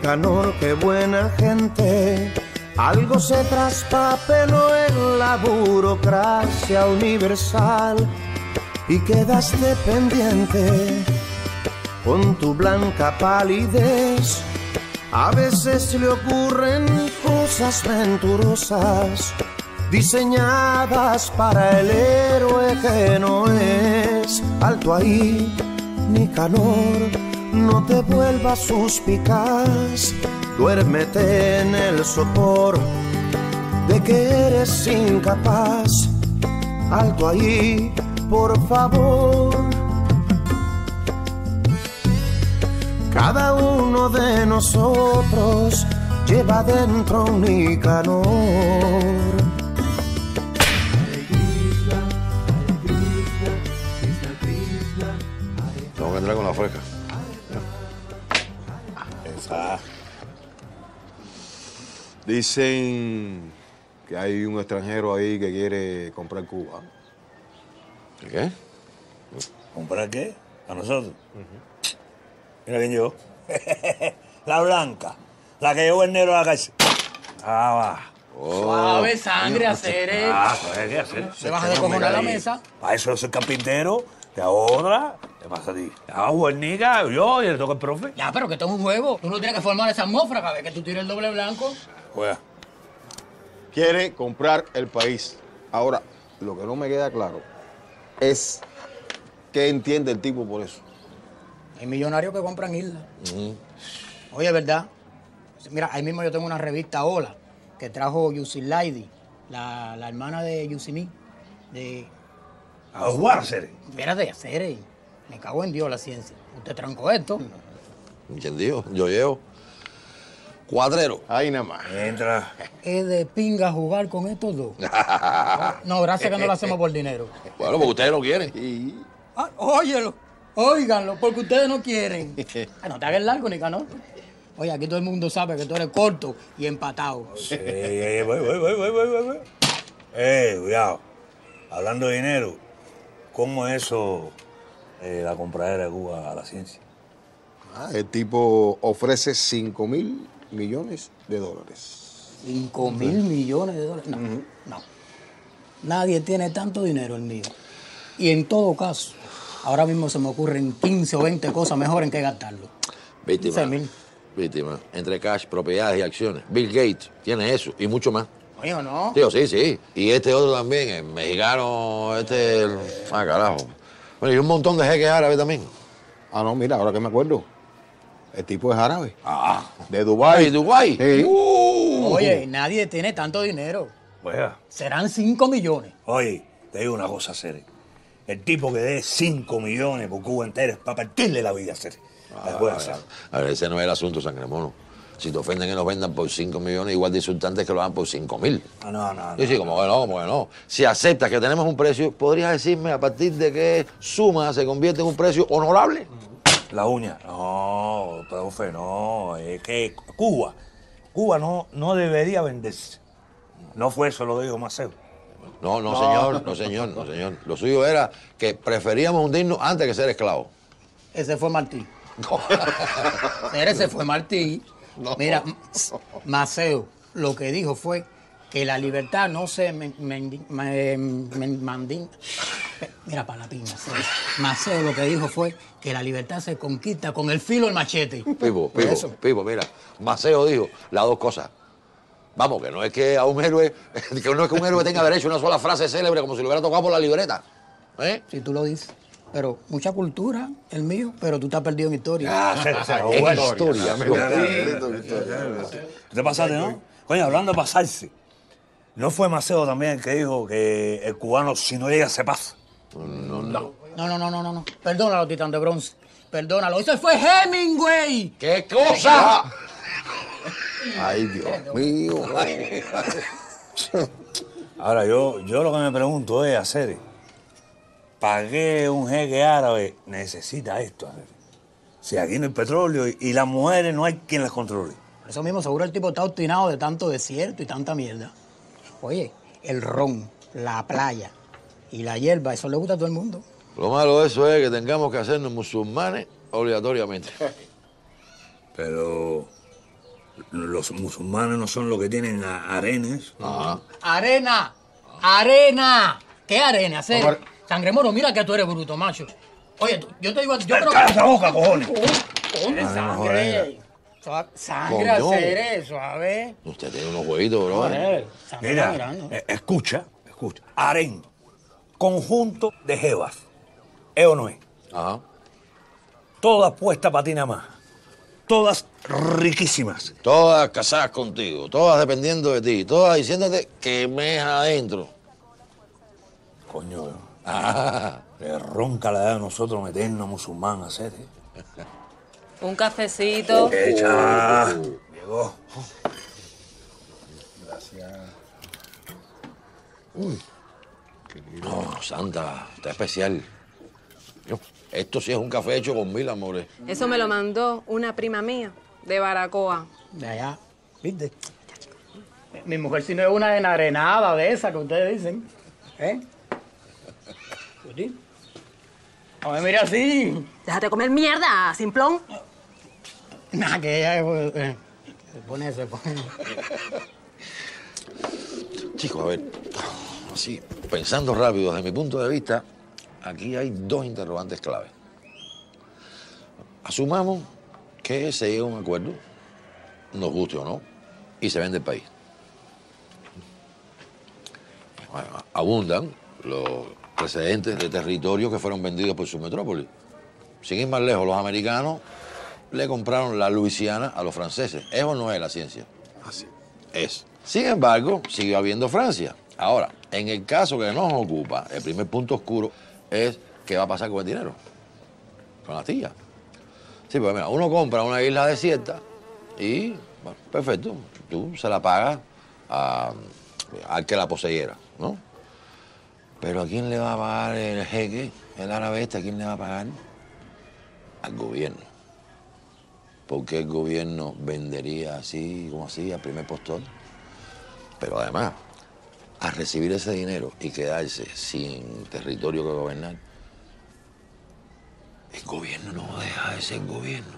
Nicanor, qué buena gente. Algo se traspapeló en la burocracia universal y quedaste pendiente con tu blanca palidez. A veces le ocurren cosas venturosas diseñadas para el héroe que no es. Alto ahí, Nicanor, no te vuelvas suspicaz. Duérmete en el sopor de que eres incapaz. Alto ahí, por favor. Cada uno de nosotros lleva dentro un Nicanor. Tengo que entrar con la fresca. Esa. Dicen que hay un extranjero ahí que quiere comprar Cuba. ¿Qué? ¿Comprar qué? ¿A nosotros? Mira quién llegó. La blanca. La que llevó el negro a la cárcel. Ah, va. Suave, sangre, hacer. ¿Qué hacer? Se baja de cojonar la mesa. Para eso yo soy carpintero. De ahora, ¿qué pasa a ti? Juernica, yo y le toca el profe. Ya, pero que esto es un juego. Tú no tienes que formar esa atmósfera cada vez que tú tires el doble blanco. Juega. Quiere comprar el país. Ahora, lo que no me queda claro es qué entiende el tipo por eso. Hay millonarios que compran islas. Oye, ¿verdad? Mira, ahí mismo yo tengo una revista Hola que trajo Yusi Lady, la hermana de Yusimi, de... A jugar, Cere. Espérate, Cere. Me cago en Dios la ciencia. Usted trancó esto. ¿Entendido? Yo llevo cuadrero. Ahí nada más. Entra. Es de pinga jugar con estos dos. No, gracias que no lo hacemos por dinero. Bueno, porque ustedes no quieren. Ah, óyelo, óiganlo, porque ustedes no quieren. Ay, no te hagas largo, Nicanor. Oye, aquí todo el mundo sabe que tú eres corto y empatado. Voy. Cuidado. Hablando de dinero, ¿cómo es eso la compradera de Cuba a la ciencia? El tipo ofrece 5.000 millones de dólares. 5.000 millones de dólares. No, no. Nadie tiene tanto dinero el mío. Y en todo caso, ahora mismo se me ocurren 15 o 20 cosas mejor en que gastarlo. Víctima. 15.000. Víctima. Entre cash, propiedades y acciones. Bill Gates tiene eso y mucho más. Oye, ¿o no? Tío, sí. Y este otro también, el mexicano, carajo. Bueno, y un montón de jeques árabes también. Ah, no, mira, ahora que me acuerdo. El tipo es árabe. De Dubái. ¿De Dubái? Sí. Oye, nadie tiene tanto dinero. Oiga. Serán 5 millones. Oye, te digo una cosa, Cere. El tipo que dé 5 millones por Cuba entera es para partirle la vida, Cere. A ver, ese no es el asunto, Sangremono. Si te ofenden que nos vendan por 5 millones, igual de insultantes que lo hagan por 5.000. No. Sí, como que no. Si aceptas que tenemos un precio, ¿podrías decirme a partir de qué suma se convierte en un precio honorable? La uña. No, profe, no. Es que Cuba no debería venderse. No fue eso, lo dijo Maceo. No, señor. Lo suyo era que preferíamos hundirnos antes que ser esclavos. Ese fue Martí. Ese fue Martí. Mira, Maceo lo que dijo fue que la libertad no se Mira, para la pinga. Maceo lo que dijo fue que la libertad se conquista con el filo del machete. Pipo, mira, Maceo dijo las dos cosas. Vamos, que no es que un héroe tenga derecho a una sola frase célebre como si lo hubiera tocado por la libreta. Si tú lo dices. Pero mucha cultura, el mío, pero tú estás perdido en historia. Historia. ¿Tú te pasaste, no? Coño, hablando de pasarse, ¿no fue Maceo también el que dijo que el cubano, si no llega, se pasa? No. Perdónalo, Titán de Bronce. Perdónalo. ¡Ese fue Hemingway! ¿Qué cosa? Ay, Dios mío. Ahora, yo lo que me pregunto es, hacer, ¿para qué un jeque árabe necesita esto? Si aquí no hay petróleo y las mujeres no hay quien las controle. Por eso mismo, seguro el tipo está obstinado de tanto desierto y tanta mierda. Oye, el ron, la playa y la hierba, eso le gusta a todo el mundo. Lo malo de eso es que tengamos que hacernos musulmanes obligatoriamente. Pero Los musulmanes no son los que tienen arenes. Ajá. ¡Arena! ¡Arena! ¿Qué arena, Cere? Amor. Sangre moro, mira que tú eres bruto, macho. Oye, yo te digo... Yo creo ¡Cállate la boca, cojones! Coño, sangre. Sangre, Coño. Cere, suave. Usted tiene unos jueguitos, bro. Joder, sangre Mira, mirando. escucha. Harén, conjunto de jevas. ¿Es o no es? Ajá. Todas puestas para ti nada más. Todas riquísimas. Todas casadas contigo, todas dependiendo de ti, todas diciéndote que me es adentro. Coño, Ah, le ronca la edad de nosotros meternos musulmán a hacer, Un cafecito. Echa. Llegó. no, Santa, está especial. Yo, esto sí es un café hecho con 1000 amores. Eso me lo mandó una prima mía de Baracoa. De allá, ¿viste? Mi mujer si no es una enarenada de esa que ustedes dicen. ¿Eh? ¿Sí? A ver, mira así. Déjate comer mierda, simplón. Nada, que ella se pone. Chicos, a ver, así, pensando rápido, desde mi punto de vista, aquí hay dos interrogantes clave. Asumamos que se llega a un acuerdo, nos guste o no, y se vende el país. Bueno, abundan los precedentes de territorios que fueron vendidos por su metrópoli. Sin ir más lejos, los americanos le compraron la Luisiana a los franceses. ¿Es o no es la ciencia? Así. Es. Sin embargo, sigue habiendo Francia. Ahora, en el caso que nos ocupa, el primer punto oscuro es qué va a pasar con el dinero, con las tías. Sí, pues mira, uno compra una isla desierta y, bueno, perfecto, tú se la pagas al que la poseyera, ¿no? Pero ¿a quién le va a pagar el jeque, el árabe este? ¿A quién le va a pagar? Al gobierno. ¿Por qué el gobierno vendería así, como así, al primer postor? Pero además, al recibir ese dinero y quedarse sin territorio que gobernar, el gobierno no deja de ser gobierno.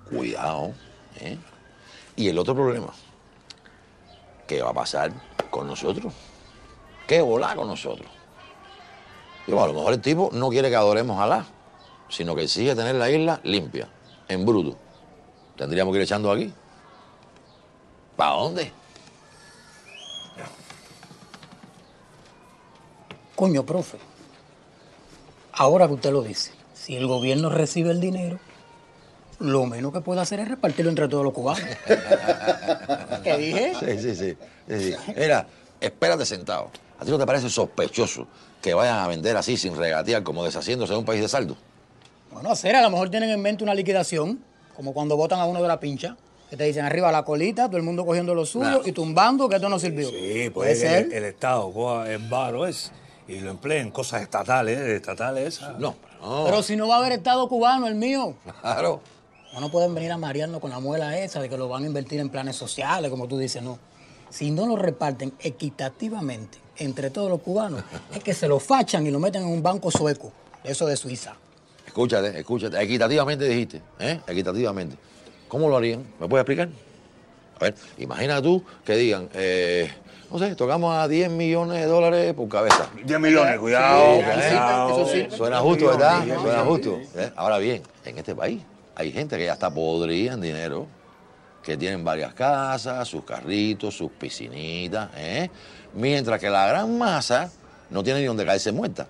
Cuidado, ¿eh? Y el otro problema, ¿qué va a pasar con nosotros? ¿Qué volá con nosotros? Digo, a lo mejor el tipo no quiere que adoremos a Alá, sino que exige tener la isla limpia, en bruto. Tendríamos que ir echando aquí. ¿Para dónde? Coño, profe. Ahora que usted lo dice, si el gobierno recibe el dinero, lo menos que puede hacer es repartirlo entre todos los cubanos. ¿Qué dije? Sí. Mira, espérate sentado. ¿A ti no te parece sospechoso que vayan a vender así sin regatear como deshaciéndose de un país de saldo? Bueno, a lo mejor tienen en mente una liquidación, como cuando votan a uno de la pincha, que te dicen arriba la colita, todo el mundo cogiendo lo suyo y tumbando que esto no sirvió. Sí, ¿Puede pues ser? el Estado coja el varo ese y lo emplea en cosas estatales esas. No. Pero si no va a haber Estado cubano, el mío. Claro. No pueden venir a marearnos con la muela esa de que lo van a invertir en planes sociales, como tú dices, no. Si no lo reparten equitativamente entre todos los cubanos, es que se lo fachan y lo meten en un banco sueco, eso de Suiza. Escúchate. Equitativamente dijiste, ¿eh? Equitativamente. ¿Cómo lo harían? ¿Me puedes explicar? A ver, imagina tú que digan, no sé, tocamos a $10 millones por cabeza. 10 millones, cuidado. Sí, cuidado. eso sí. Suena justo, ¿verdad? Suena justo. Ahora bien, en este país hay gente que ya está podrida en dinero, que tienen varias casas, sus carritos, sus piscinitas, mientras que la gran masa no tiene ni donde caerse muerta.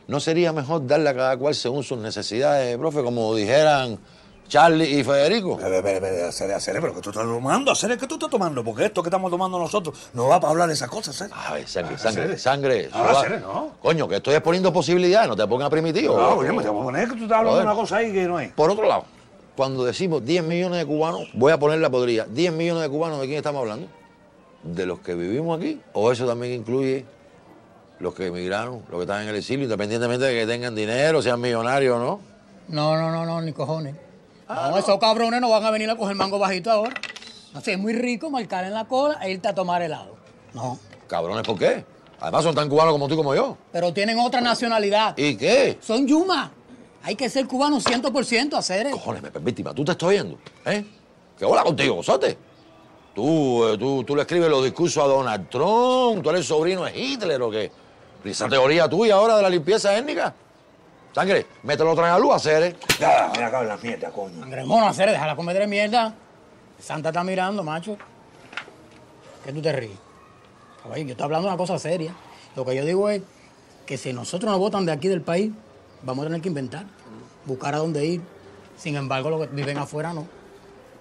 ¿No sería mejor darle a cada cual según sus necesidades, profe, como dijeran Charlie y Federico? Espera, Hacer, pero que tú estás tomando, Hacer, ¿qué tú estás tomando? Porque esto que estamos tomando nosotros no va para hablar de esas cosas, Hacer. A ver, sangre. No, Hacer, no. Coño, que estoy exponiendo posibilidades, no te pongas primitivo. No, oye, me tengo que poner que tú estás hablando de una cosa ahí que no es. Por otro lado, cuando decimos 10 millones de cubanos, voy a poner la podrida. 10 millones de cubanos, ¿de quién estamos hablando? ¿De los que vivimos aquí? ¿O eso también incluye los que emigraron, los que están en el exilio, independientemente de que tengan dinero, sean millonarios o no? No, ni cojones. No, esos cabrones no van a venir a coger mango bajito ahora. No sé, es muy rico marcar en la cola e irte a tomar helado. No. Cabrones, ¿por qué? Además son tan cubanos como tú y como yo. Pero tienen otra nacionalidad. ¿Y qué? Son Yuma. Hay que ser cubano 100% hacer. Cojones, me permite, ¿tú te estás oyendo? ¿Eh? ¿Qué bola contigo, sote? Tú le escribes los discursos a Donald Trump, tú eres sobrino de Hitler o qué. ¿Y esa teoría tuya ahora de la limpieza étnica? Sangre, mételo otra vez a luz, hacer. Ya, me acabo en la mierda, coño. Sangre mono, hacer, déjala comer de mierda. Santa está mirando, macho. ¿Qué tú te ríes? Oye, yo estoy hablando de una cosa seria. Lo que yo digo es que si nosotros nos votan de aquí del país, vamos a tener que inventar, buscar a dónde ir. Sin embargo, los que viven afuera no.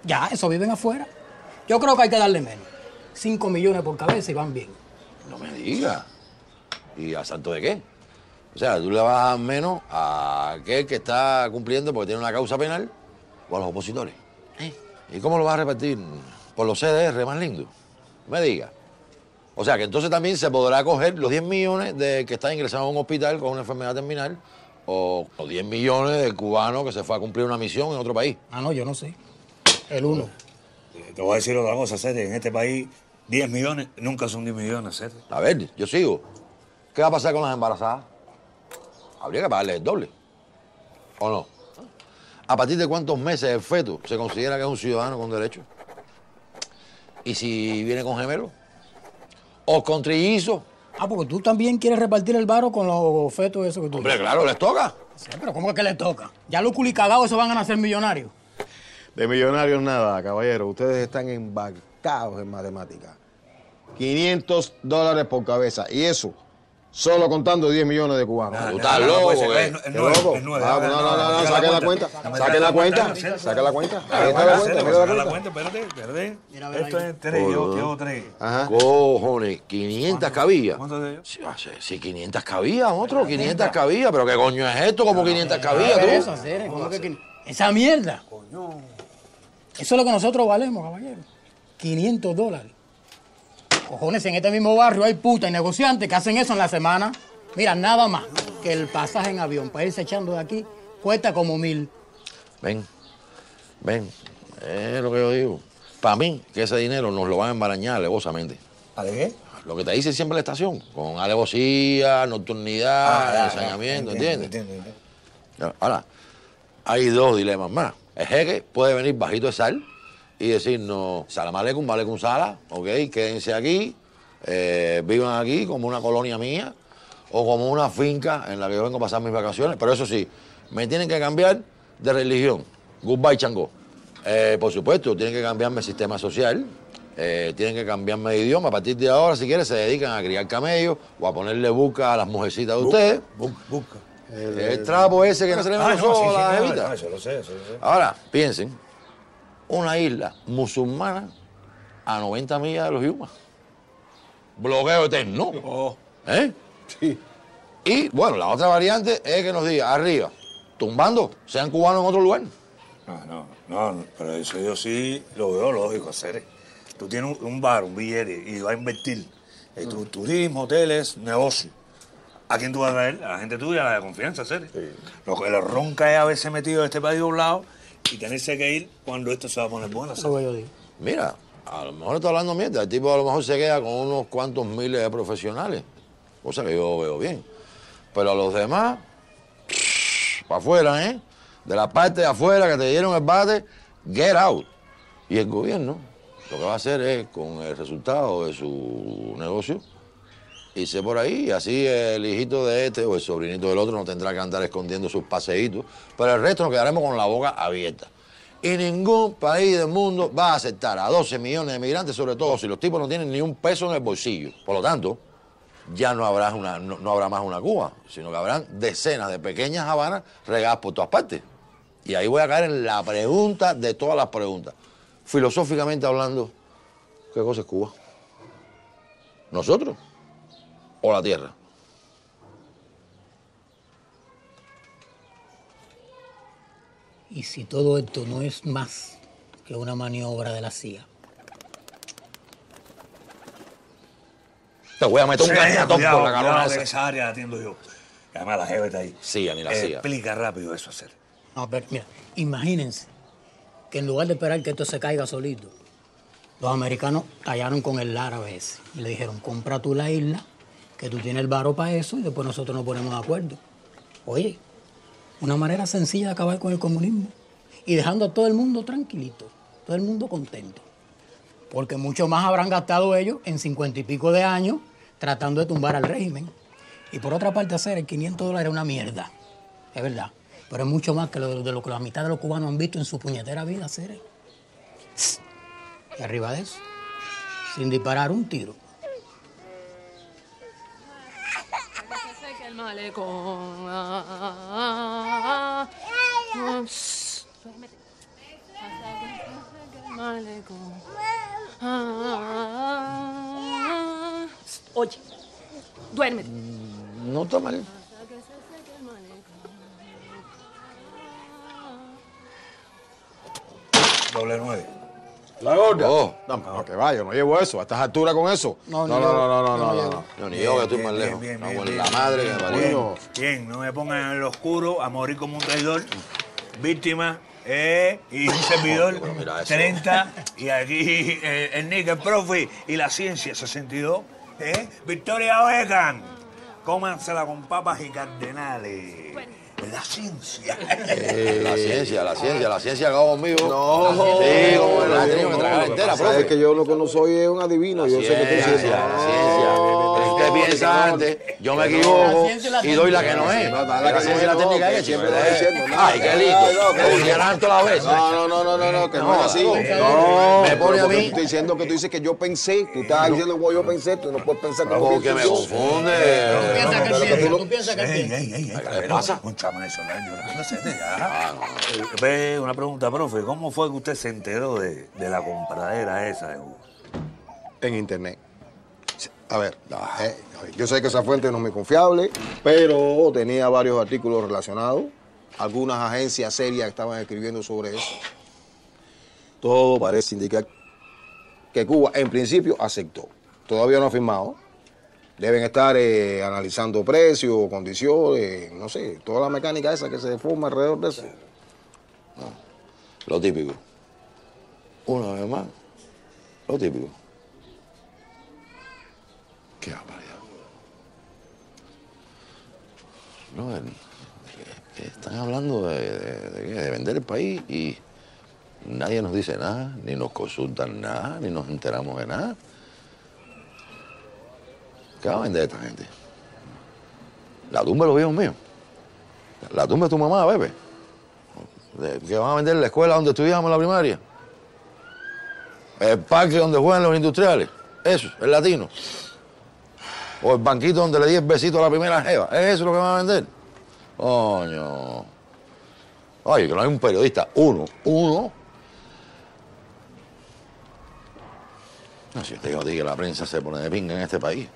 Ya, eso viven afuera. Yo creo que hay que darle menos. 5 millones por cabeza y van bien. No me digas. ¿Y a santo de qué? O sea, tú le vas a dar menos a aquel que está cumpliendo porque tiene una causa penal o a los opositores. ¿Y cómo lo vas a repartir? Por los CDR, más lindo. No me digas. O sea, que entonces también se podrá coger los 10 millones de que está ingresado a un hospital con una enfermedad terminal o los 10 millones del cubano que se fue a cumplir una misión en otro país. Ah, no, yo no sé. El uno. Te voy a decir otra cosa, Sete. En este país, 10 millones nunca son 10 millones, Sete. A ver, yo sigo. ¿Qué va a pasar con las embarazadas? Habría que pagarles el doble. ¿O no? ¿A partir de cuántos meses el feto se considera que es un ciudadano con derechos? ¿Y si viene con gemelo? ¿O con trillizos? Ah, porque tú también quieres repartir el varo con los fetos esos que tú... Hombre, claro, les toca. Sí, pero ¿cómo es que les toca? Ya los culicagados esos van a nacer millonarios. De millonarios nada, caballero. Ustedes están embarcados en matemáticas. $500 por cabeza. Y eso, solo contando 10 millones de cubanos. Tú estás loco, Es ¿eh? ¿Qué loco? No, saque la cuenta. Saque la cuenta. Saque la cuenta. Ahí está la cuenta, mira la la cuenta, cuenta. espérate. Mira, a ver Esto ahí. es 3, yo llevo 3. Ajá. Cojones, 500 cabillas. ¿Cuánto de ellos? Sí, 500 cabillas, otro, 500 cabillas. ¿Pero qué coño es esto? Como 500 cabillas, ¿Qué es tú. eso, hacer? ¿Cómo que esa mierda? Eso es lo que nosotros valemos, caballero. $500. Cojones, en este mismo barrio hay putas y negociantes que hacen eso en la semana. Mira, nada más que el pasaje en avión para irse echando de aquí cuesta como 1.000. Ven, es lo que yo digo. Para mí, que ese dinero nos lo van a embarañar alevosamente. ¿Ale qué? Lo que te dice siempre la estación, con alevosía, nocturnidad, ensañamiento, ¿entiendes? Entiendo. Ya, ahora, hay dos dilemas más. El jeque puede venir bajito de sal y decirnos, salam aleikum, aleikum sala, ok, quédense aquí, vivan aquí como una colonia mía o como una finca en la que yo vengo a pasar mis vacaciones. Pero eso sí, me tienen que cambiar de religión. Goodbye, Changó. Por supuesto, tienen que cambiarme el sistema social, tienen que cambiarme de idioma. A partir de ahora, si quieren, se dedican a criar camellos o a ponerle buca a las mujercitas de ustedes. Busca. El trapo ese que no se le ven los ojos a la jevita. Eso lo sé. Ahora, piensen, una isla musulmana a 90 millas de los Yumas. Bloqueo eterno. ¿Eh? Sí. Y, bueno, la otra variante es que nos diga, arriba, tumbando, sean cubanos en otro lugar. No, pero eso yo sí lo veo lógico, hacer. Tú tienes un bar, un billete, y vas a invertir en tu turismo, hoteles, negocio. ¿A quién tú vas a traer? A la gente tuya, a la de confianza, hacer. Sí. Lo que le ronca es haberse metido en este país doblado y tenerse que ir cuando esto se va a poner bueno. Eso es lo que yo digo. Mira, a lo mejor está hablando mierda. El tipo a lo mejor se queda con unos cuantos miles de profesionales, cosa que yo veo bien. Pero a los demás, para afuera, ¿eh? De la parte de afuera que te dieron el bate, get out. Y el gobierno lo que va a hacer es, con el resultado de su negocio, irse por ahí, y así el hijito de este o el sobrinito del otro no tendrá que andar escondiendo sus paseitos, pero el resto nos quedaremos con la boca abierta. Y ningún país del mundo va a aceptar a 12 millones de migrantes, sobre todo si los tipos no tienen ni un peso en el bolsillo. Por lo tanto, ya no habrá más una Cuba, sino que habrán decenas de pequeñas Habanas regadas por todas partes. Y ahí voy a caer en la pregunta de todas las preguntas. Filosóficamente hablando, ¿qué cosa es Cuba? ¿Nosotros o la tierra? ¿Y si todo esto no es más que una maniobra de la CIA? Te voy a meter un cañatón por la carona que esa. esa área la atiendo yo. Además, la jefa está ahí. CIA, ni la CIA. Explica rápido eso, hacer. No, pero mira, imagínense que en lugar de esperar que esto se caiga solito, los americanos tallaron con el árabe ese y le dijeron, compra tú la isla, que tú tienes el varo para eso y después nosotros nos ponemos de acuerdo. Oye, Una manera sencilla de acabar con el comunismo y dejando a todo el mundo tranquilito, todo el mundo contento. Porque mucho más habrán gastado ellos en 50 y pico de años tratando de tumbar al régimen. Y por otra parte, hacer el $500 es una mierda, es verdad. Pero es mucho más que lo que la mitad de los cubanos han visto en su puñetera vida hacer. Y arriba de eso, sin disparar un tiro. El malecón. Oye, duérmete. No está mal. Doble 9. La gorda. Oh. No, que vaya, no llevo eso. A estas alturas con eso. No, No. No, ni yo que estoy más lejos. Bien, No, con la madre que me parió. Bueno. Bien, no me pongan en el oscuro a morir como un traidor. Víctima, y un servidor, pero mira eso. 30. Y aquí el Nick, el profe, y la ciencia, 62. Victoria Oegan, cómansela con papas y cardenales. La ciencia. La ciencia acabó conmigo. No. Sí, como la he tenido que tragar entera, Sabes profe. que yo lo que no soy es un adivino. Yo sé que tú sí. La ciencia. Usted piensa antes, yo me equivoco y doy la que no es. La ciencia y la técnica es siempre lo estoy diciendo. Ay, qué lindo. Me funcionan todas las veces. No, que no es así. No, me pone a mí. Estoy diciendo que tú dices que yo pensé. Tú estás diciendo como yo pensé. Tú no puedes pensar como Porque me confunde. ¿Tú piensas que él piensa? ¿Qué le pasa? Un chama eso, llorando, ya. Una pregunta, profe. ¿Cómo fue que usted se enteró de la compradera esa de Cuba? En internet. A ver, yo sé que esa fuente no es muy confiable, pero tenía varios artículos relacionados. Algunas agencias serias estaban escribiendo sobre eso. Todo parece indicar que Cuba, en principio, aceptó. Todavía no ha firmado. Deben estar analizando precios, condiciones, no sé, toda la mecánica esa que se forma alrededor de eso. Lo típico. Una vez más, lo típico. Qué barbaridad. No, que están hablando de vender el país y nadie nos dice nada, ni nos consultan nada, ni nos enteramos de nada. ¿Qué va a vender esta gente? La tumba de los viejos míos. La tumba de tu mamá, bebé. ¿Qué van a vender la escuela donde estudiamos en la primaria? El parque donde juegan los industriales. Eso, el latino. O el banquito donde le di el besito a la primera jeva. ¿Es eso lo que van a vender? Coño. Oye, que no hay un periodista. Uno. No, si usted digo que la prensa se pone de pinga en este país.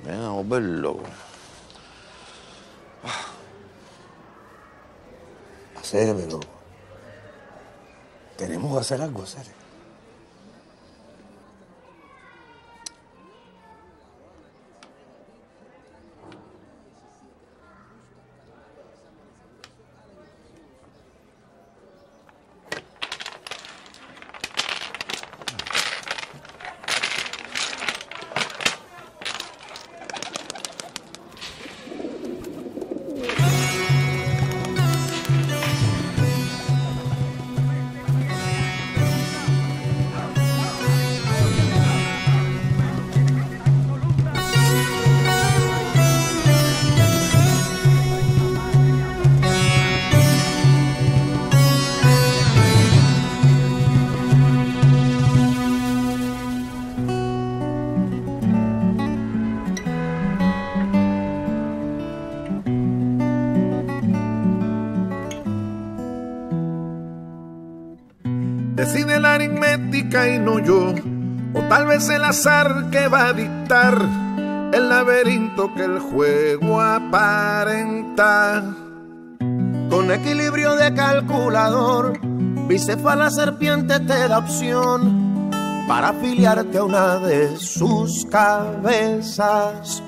Ven a volver loco. Hacérmelo. Tenemos que hacer algo, hacer. Decide la aritmética y no yo, o tal vez el azar que va a dictar el laberinto que el juego aparenta. Con equilibrio de calculador, bicéfala serpiente te da opción para afiliarte a una de sus cabezas.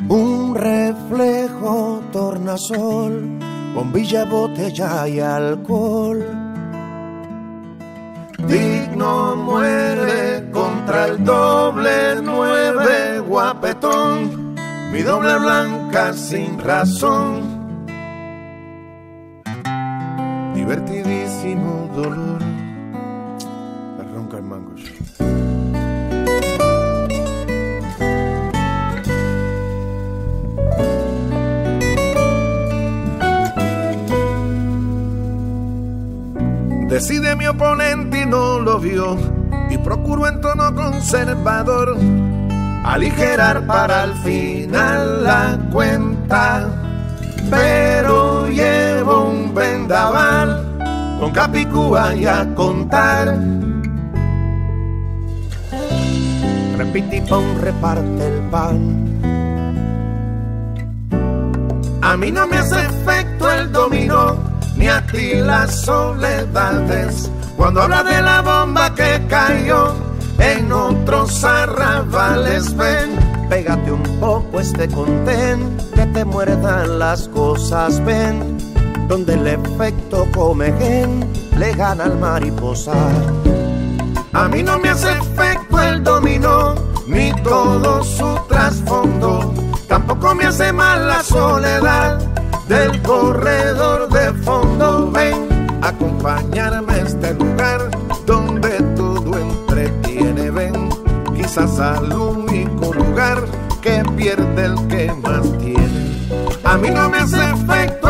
Un reflejo tornasol, bombilla, botella y alcohol. Digno muere contra el doble 9, guapetón, mi doble blanca sin razón. divertidísimo dolor. Me ronca el mango. Decide mi oponente y no lo vio, y procuro en tono conservador aligerar para al final la cuenta. Pero llevo un vendaval con Capicúa y a contar. Repitipón reparte el pan. A mí no me hace efecto el dominó, ni a ti las soledades. Cuando habla de la bomba que cayó en otros arrabales, ven, pégate un poco este contén, que te muerdan las cosas, ven, donde el efecto comején le gana al mariposa. A mí no me hace efecto el dominó, ni todo su trasfondo, tampoco me hace mal la soledad del corredor de fondo. Ven, acompañarme a este lugar donde todo entretiene. Ven, quizás al único lugar que pierde el que más tiene. A mí no me hace efecto